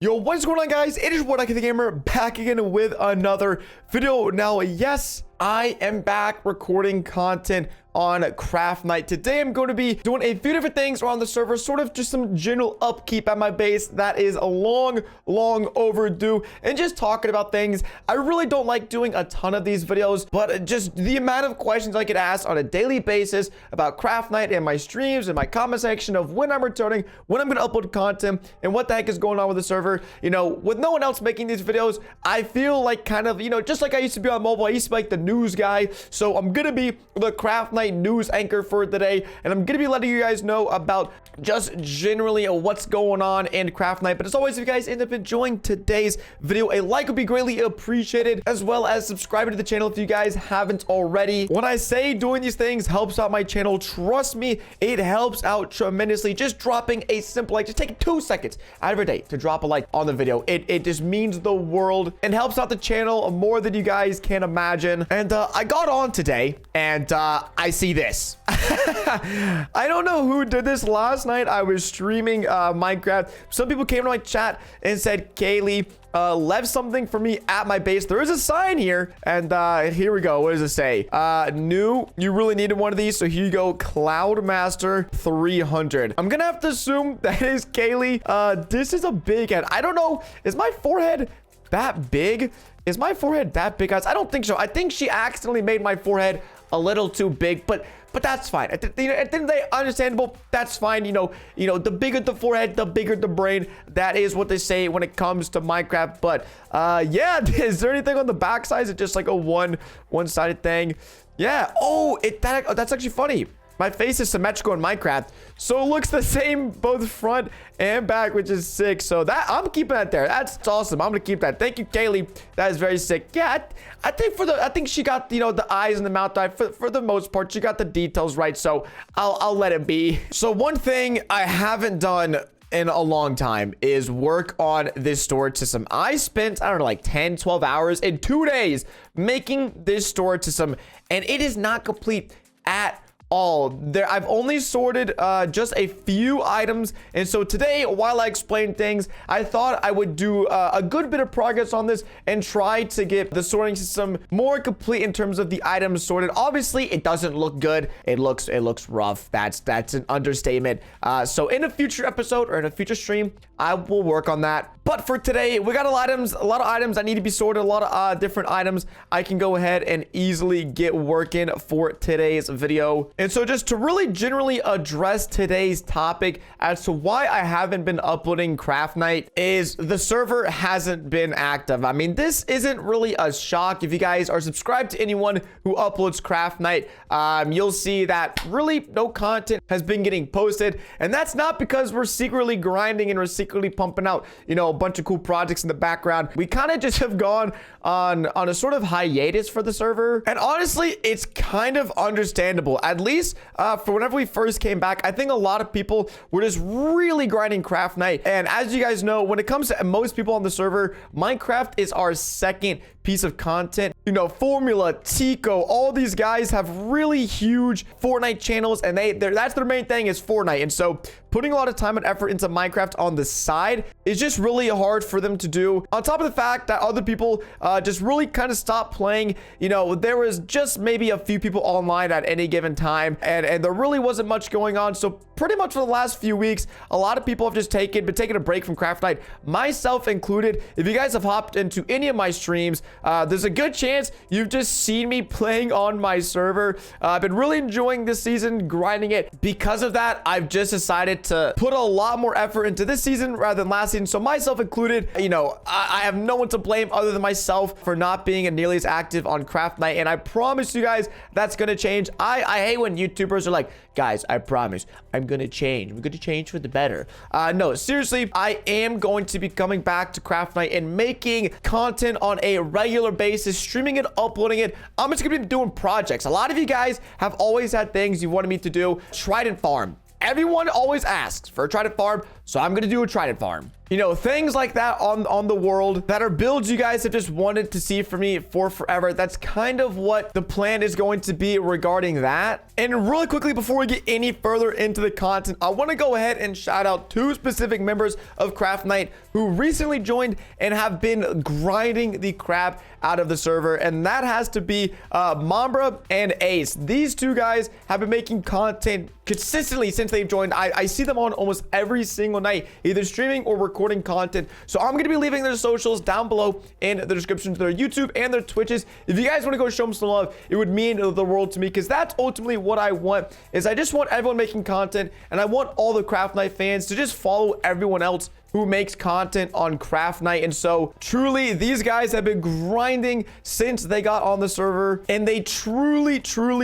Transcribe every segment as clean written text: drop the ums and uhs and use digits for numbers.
Yo, what's going on, guys? It is Ducky the Gamer back again with another video. Now, yes, I am back recording content on Craftnite. Today, I'm going to be doing a few different things around the server, sort of just some general upkeep at my base that is a long overdue, and just talking about things. I really don't like doing a ton of these videos, but just the amount of questions I get asked on a daily basis about Craftnite and my streams and my comment section of when I'm returning, when I'm going to upload content, and what the heck is going on with the server. You know, with no one else making these videos, I feel like kind of, you know, just like I used to be on mobile, I used to be like the news guy. So I'm going to be the Craftnite news anchor for today, and I'm gonna be letting you guys know about just generally what's going on in Craftnite. But as always, if you guys end up enjoying today's video, a like would be greatly appreciated, as well as subscribing to the channel if you guys haven't already. When I say doing these things helps out my channel, trust me, it helps out tremendously. Just dropping a simple like, just take 2 seconds out of your day to drop a like on the video. It just means the world and helps out the channel more than you guys can imagine. And I got on today, and I see this. I don't know who did this last night. I was streaming Minecraft. Some people came to my chat and said, Kaylee, left something for me at my base. There is a sign here, and here we go. What does it say? New, you really needed one of these, so here you go. Cloudmaster 300. I'm gonna have to assume that is Kaylee. This is a big head. I don't know, is my forehead that big? Is my forehead that big, guys? I don't think so. I think she accidentally made my forehead a little too big, but that's fine. At the end of the day, understandable. That's fine. You know, the bigger the forehead, the bigger the brain. That is what they say when it comes to Minecraft. But yeah, is there anything on the backside? Is it just like a one-sided thing? Yeah. Oh, that's actually funny. My face is symmetrical in Minecraft, so it looks the same both front and back, which is sick. So that I'm keeping that there. That's awesome. I'm gonna keep that. Thank you, Kaylee. That is very sick. Yeah, I think she got, you know, the eyes and the mouth right for the most part. She got the details right, so I'll let it be. So one thing I haven't done in a long time is work on this storage system. I spent, I don't know, like 10-12 hours in 2 days making this storage system, and it is not complete at all. There, I've only sorted just a few items, and so today, while I explain things, I thought I would do a good bit of progress on this and try to get the sorting system more complete in terms of the items sorted. Obviously, it doesn't look good. It looks rough. That's an understatement. So in a future episode or in a future stream, I will work on that. But for today, we got a lot of items that need to be sorted, a lot of different items I can go ahead and easily get working for today's video. And so just to really generally address today's topic as to why I haven't been uploading Craftnite is the server hasn't been active. I mean, this isn't really a shock. If you guys are subscribed to anyone who uploads Craftnite, you'll see that really no content has been getting posted. And that's not because we're secretly grinding and we're secretly pumping out, you know, a bunch of cool projects in the background. We kind of just have gone on a sort of hiatus for the server. And honestly, it's kind of understandable. At least for whenever we first came back, I think a lot of people were just really grinding Craftnite. And as you guys know, when it comes to most people on the server, Minecraft is our second piece of content. You know, Formula, Tico, all these guys have really huge Fortnite channels, and that's their main thing is Fortnite. And so putting a lot of time and effort into Minecraft on the side is just really hard for them to do. On top of the fact that other people just really kind of stopped playing. You know, there was just maybe a few people online at any given time, and there really wasn't much going on. So pretty much for the last few weeks, a lot of people have just been taking a break from Craftnite, myself included. If you guys have hopped into any of my streams, there's a good chance you've just seen me playing on my server. I've been really enjoying this season, grinding it. Because of that, I've just decided to put a lot more effort into this season rather than last season. So myself included, you know, I have no one to blame other than myself for not being nearly as active on Craftnite. And I promise you guys that's gonna change. I hate when YouTubers are like, guys, I promise I'm gonna change. I'm gonna change for the better. No, seriously, I am going to be coming back to Craftnite and making content on a regular basis, streaming it, uploading it. I'm just gonna be doing projects. A lot of you guys have always had things you wanted me to do. Trident farm. Everyone always asks for a trident farm, so I'm gonna do a trident farm. you know, things like that on the world that are builds you guys have just wanted to see from me for forever. That's kind of what the plan is going to be regarding that. And really quickly, before we get any further into the content, I want to go ahead and shout out 2 specific members of Craftnite who recently joined and have been grinding the crap out of the server, and that has to be Mambra and Ace. These 2 guys have been making content consistently since they've joined. I see them on almost every single night, either streaming or recording content. So I'm going to be leaving their socials down below in the description to their YouTube and their Twitches. If you guys want to go show them some love, it would mean the world to me, because that's ultimately what I want. Is I just want everyone making content, and I want all the Craftnite fans to just follow everyone else who makes content on Craftnite. And so truly, these guys have been grinding since they got on the server, and they truly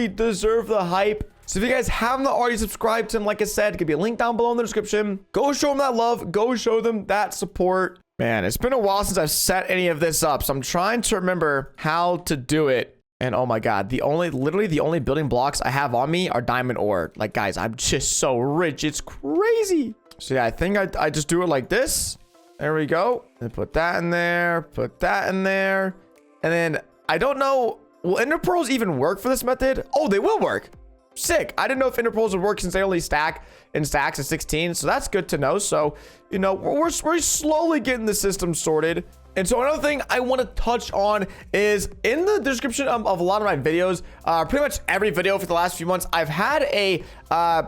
deserve the hype. So if you guys haven't already subscribed to them, like I said, it could be a link down below in the description. Go show them that love. Go show them that support. Man, it's been a while since I've set any of this up, so I'm trying to remember how to do it. And oh my god, literally the only building blocks I have on me are diamond ore. Like, guys, I'm just so rich. It's crazy. So yeah, I think I just do it like this. There we go. And put that in there. Put that in there. And then I don't know, will ender pearls even work for this method? Oh, they will work. Sick. I didn't know if ender pearls would work since they only stack in stacks of 16. So that's good to know. So, you know, we're slowly getting the system sorted. And so another thing I want to touch on is in the description of a lot of my videos, pretty much every video for the last few months, I've had a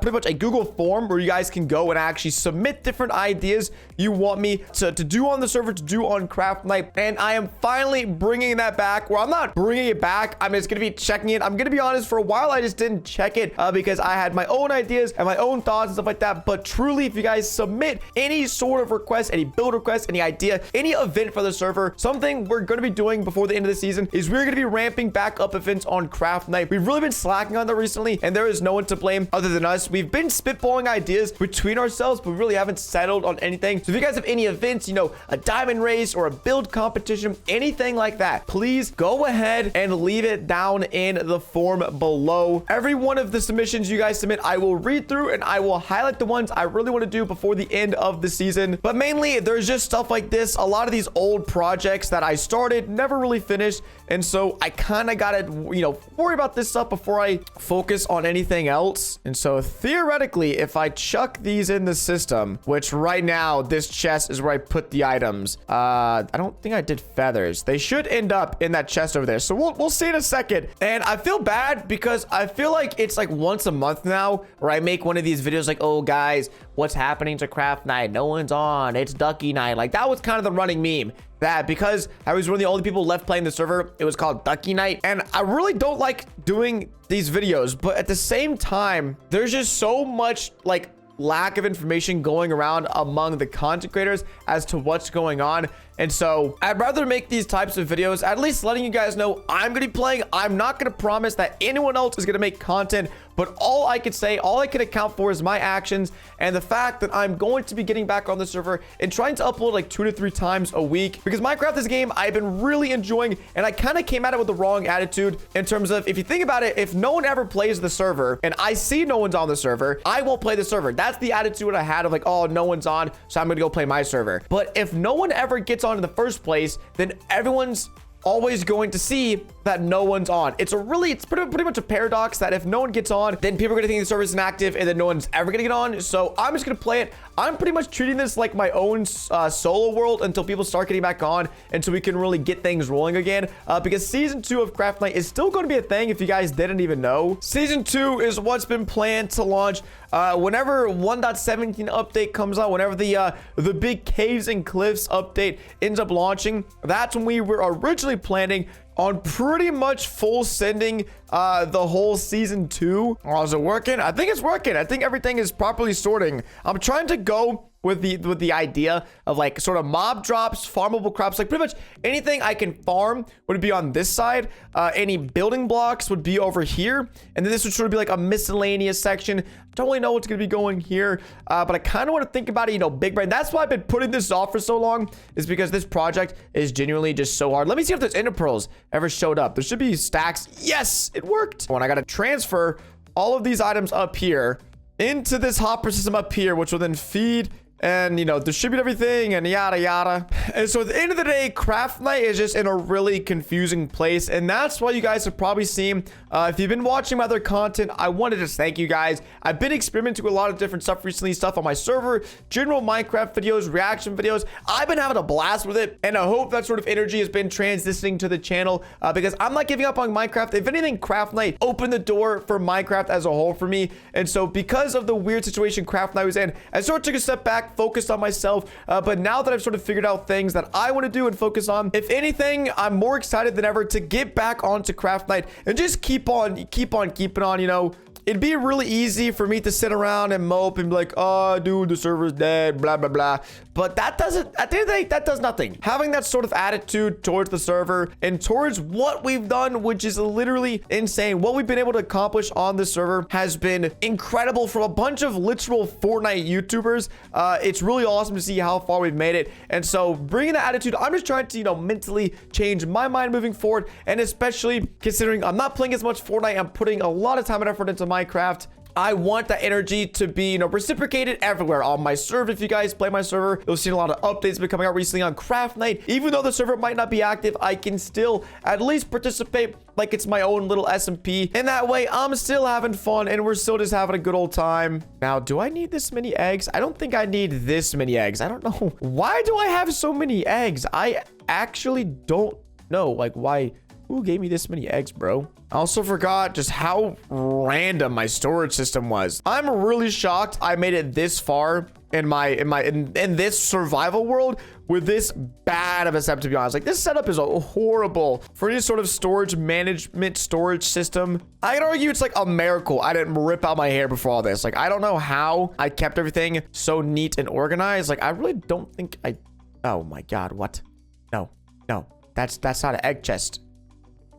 pretty much a Google form where you guys can go and actually submit different ideas you want me to do on the server, to do on Craftnite. And I am finally bringing that back. Well, I'm not bringing it back. I'm just going to be checking it. I'm going to be honest, for a while, I just didn't check it because I had my own ideas and my own thoughts and stuff like that. But truly, if you guys submit any sort of request, any build request, any idea, any event for the server, something we're going to be doing before the end of the season is we're going to be ramping back up events on Craftnite. We've really been slacking on that recently, and there is no one to blame other than us. We've been spitballing ideas between ourselves, but we really haven't settled on anything. So if you guys have any events, you know, a diamond race or a build competition, anything like that, please go ahead and leave it down in the form below. Every one of the submissions you guys submit, I will read through and I will highlight the ones I really want to do before the end of the season. But mainly, there's just stuff like this. A lot of these old projects that I started, never really finished. And so I kind of got to, you know, worry about this stuff before I focus on anything else. And so theoretically, if I chuck these in the system, which right now this chest is where I put the items. I don't think I did feathers. They should end up in that chest over there. So we'll see in a second. And I feel bad because I feel like it's like once a month now where I make one of these videos like, oh guys, what's happening to Craftnite? No one's on. It's Ducky night. Like, that was kind of the running meme. That because I was one of the only people left playing the server, it was called Ducky night. And I really don't like doing these videos, but at the same time, there's just so much like lack of information going around among the content creators as to what's going on. And so I'd rather make these types of videos, at least letting you guys know I'm going to be playing. I'm not going to promise that anyone else is going to make content, but all I could say, all I can account for is my actions and the fact that I'm going to be getting back on the server and trying to upload like 2 to 3 times a week, because Minecraft is a game I've been really enjoying, and I kind of came at it with the wrong attitude in terms of, if you think about it, if no one ever plays the server and I see no one's on the server, I won't play the server. That's the attitude I had of like, oh, no one's on, so I'm going to go play my server. But if no one ever gets on in the first place, then everyone's always going to see that no one's on. It's pretty much a paradox that if no one gets on, then people are going to think the server is inactive and then no one's ever going to get on. So I'm just going to play it. I'm pretty much treating this like my own solo world until people start getting back on, and so we can really get things rolling again, because season 2 of Craftnite is still going to be a thing. If you guys didn't even know, season 2 is what's been planned to launch whenever 1.17 update comes out, whenever the big caves and cliffs update ends up launching. That's when we were originally planning on pretty much full sending the whole season 2. Oh, is it working? I think it's working. I think everything is properly sorting. I'm trying to go with the idea of like sort of mob drops, farmable crops, like pretty much anything I can farm would be on this side. Any building blocks would be over here, and then this would sort of be like a miscellaneous section. Don't really know what's gonna be going here, but I kind of want to think about it, you know, big brain. That's why I've been putting this off for so long, is because this project is genuinely just so hard. Let me see if those ender pearls ever showed up. There should be stacks. Yes, it worked. When I got to transfer all of these items up here into this hopper system up here, which will then feed and, you know, distribute everything and yada yada. And so at the end of the day, Craftnite is just in a really confusing place, and that's why you guys have probably seen, if you've been watching my other content, I wanted to thank you guys. I've been experimenting with a lot of different stuff recently, stuff on my server, general Minecraft videos, reaction videos. I've been having a blast with it, and I hope that sort of energy has been transitioning to the channel, because I'm not giving up on Minecraft. If anything, Craftnite opened the door for Minecraft as a whole for me. And so because of the weird situation Craftnite was in, I sort of took a step back, focused on myself, but now that I've sort of figured out things that I want to do and focus on, if anything, I'm more excited than ever to get back onto Craftnite and just keep on keeping on. You know, it'd be really easy for me to sit around and mope and be like, oh, dude, the server's dead, blah, blah, blah. But that doesn't, at the end of the day, that does nothing. Having that sort of attitude towards the server and towards what we've done, which is literally insane. What we've been able to accomplish on the server has been incredible from a bunch of literal Fortnite YouTubers. It's really awesome to see how far we've made it. And so bringing that attitude, I'm just trying to, you know, mentally change my mind moving forward. And especially considering I'm not playing as much Fortnite, I'm putting a lot of time and effort into Minecraft. I want that energy to be, you know, reciprocated everywhere on my server. If you guys play my server, you'll see a lot of updates been coming out recently on Craftnite. Even though the server might not be active, I can still at least participate like it's my own little SMP. And that way, I'm still having fun and we're still just having a good old time. Now, do I need this many eggs? I don't think I need this many eggs. I don't know. Why do I have so many eggs? I actually don't know. Like, why? Who gave me this many eggs, bro? I also forgot just how random my storage system was. I'm really shocked I made it this far in this survival world with this bad of a setup, to be honest. Like, this setup is horrible for any sort of storage management storage system. I'd argue it's like a miracle I didn't rip out my hair before all this. Like, I don't know how I kept everything so neat and organized. Like, I really don't think I... Oh my God, what? No, that's not an egg chest.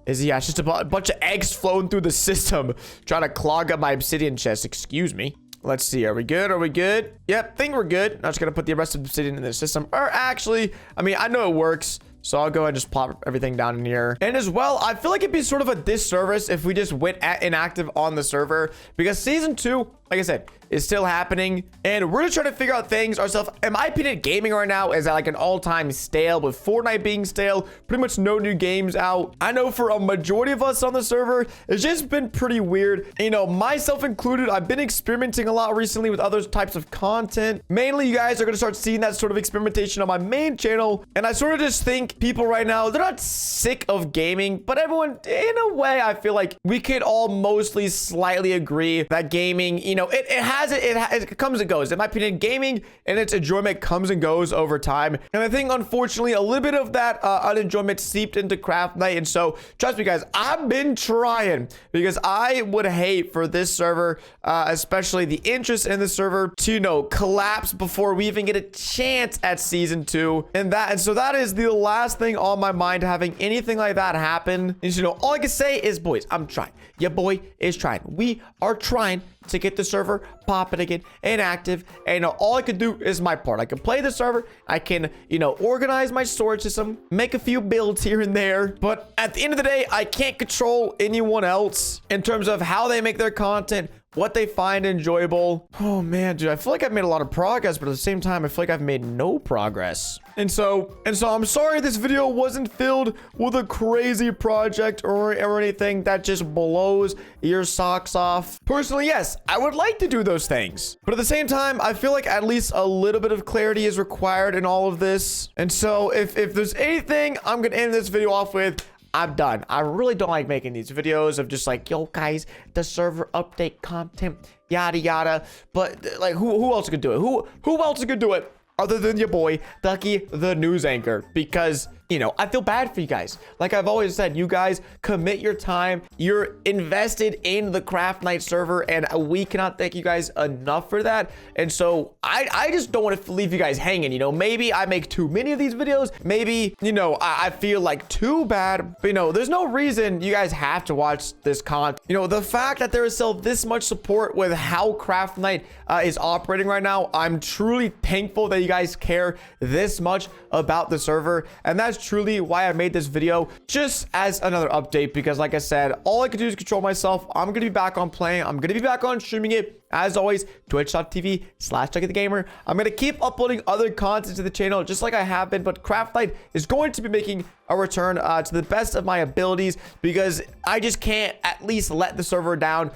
Yeah, it's just a bunch of eggs flowing through the system, trying to clog up my obsidian chest. Excuse me. Let's see. Are we good? Are we good? Yep, think we're good. I'm just gonna put the rest of the obsidian in the system. Or actually, I mean, I know it works, so I'll go ahead and just plop everything down in here. And as well, I feel like it'd be sort of a disservice if we just went inactive on the server, because season 2, like I said, is still happening, and we're just trying to figure out things ourselves. In my opinion, gaming right now is at like an all-time stale, with Fortnite being stale, pretty much no new games out. I know for a majority of us on the server, it's just been pretty weird. You know, myself included, I've been experimenting a lot recently with other types of content. Mainly, you guys are going to start seeing that sort of experimentation on my main channel, and I sort of just think people right now, they're not sick of gaming, but everyone, in a way, I feel like we could all mostly slightly agree that gaming, you know, it comes and goes. In my opinion, gaming and its enjoyment comes and goes over time. And I think, unfortunately, a little bit of that unenjoyment seeped into Craftnite. And so, trust me, guys, I've been trying, because I would hate for this server, especially the interest in the server, to, you know, collapse before we even get a chance at season 2. And so that is the last thing on my mind, having anything like that happen. And, you know, all I can say is, boys, I'm trying. Your boy is trying. We are trying to get the server popping again and active. And, you know, all I can do is my part. I can play the server. I can, you know, organize my storage system, make a few builds here and there. But at the end of the day, I can't control anyone else in terms of how they make their content, what they find enjoyable. Oh man, dude, I feel like I've made a lot of progress, but at the same time, I feel like I've made no progress. And so I'm sorry this video wasn't filled with a crazy project or anything that just blows your socks off. Personally, yes, I would like to do those things, but at the same time, I feel like at least a little bit of clarity is required in all of this. And so if there's anything I'm gonna end this video off with, I'm done. I really don't like making these videos of just like, yo guys, the server update content, yada yada. But like, who else could do it? Who else could do it other than your boy Ducky, the news anchor? Because, you know, I feel bad for you guys. Like I've always said, you guys commit your time. You're invested in the Craftnite server, and we cannot thank you guys enough for that. And so I just don't want to leave you guys hanging. You know, maybe I make too many of these videos. Maybe, you know, I feel like too bad. But, you know, there's no reason you guys have to watch this content. You know, the fact that there is still this much support with how Craftnite is operating right now, I'm truly thankful that you guys care this much about the server. And that's truly why I made this video, just as another update, because like I said, all I can do is control myself. I'm gonna be back on playing. I'm gonna be back on streaming it as always, twitch.tv/Ducky the Gamer. I'm going to keep uploading other content to the channel just like I have been, but Craftnite is going to be making a return to the best of my abilities because I just can't at least let the server down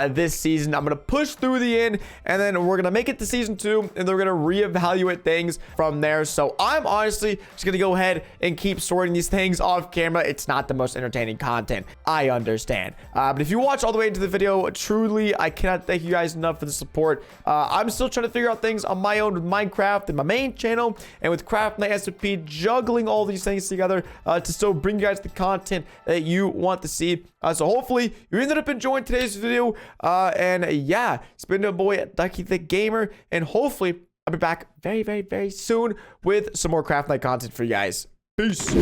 this season. I'm going to push through the end, and then we're going to make it to season 2, and they're going to reevaluate things from there. So I'm honestly just going to go ahead and keep sorting these things off camera. It's not the most entertaining content, I understand. But if you watch all the way into the video, truly, I cannot thank you guys enough for the support. I'm still trying to figure out things on my own with Minecraft and my main channel, and with Craftnite SMP, juggling all these things together to still bring you guys the content that you want to see. So hopefully you ended up enjoying today's video. And yeah, it's been your boy Ducky the Gamer, and hopefully I'll be back very, very, very soon with some more Craftnite content for you guys. Peace.